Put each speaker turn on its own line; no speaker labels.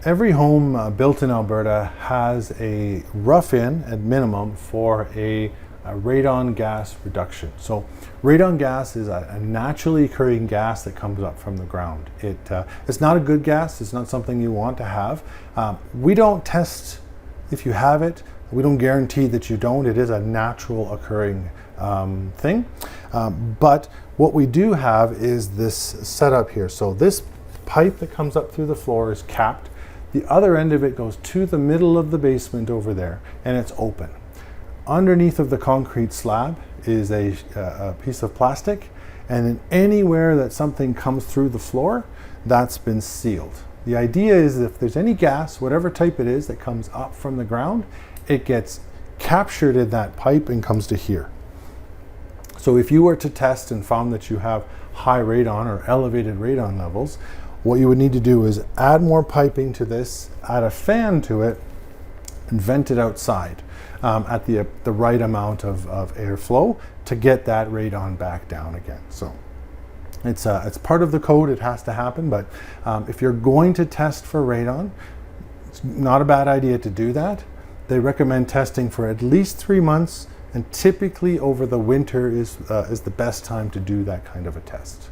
every home built in Alberta has a rough-in at minimum for a radon gas reduction. So radon gas is a naturally occurring gas that comes up from the ground. It's not a good gas. It's not something you want to have. We don't test if you have it. We don't guarantee that you don't. It is a natural occurring thing. But what we do have is this setup here. So this pipe that comes up through the floor is capped. The other end of it goes to the middle of the basement over there, and it's open. Underneath of the concrete slab is a piece of plastic, and then anywhere that something comes through the floor, that's been sealed. The idea is if there's any gas, whatever type it is, that comes up from the ground, it gets captured in that pipe and comes to here. So if you were to test and found that you have high radon or elevated radon levels, what you would need to do is add more piping to this, add a fan to it, and vent it outside at the right amount of airflow to get that radon back down again. So it's part of the code. It has to happen. But if you're going to test for radon, it's not a bad idea to do that. They recommend testing for at least 3 months, and typically over the winter is the best time to do that kind of a test.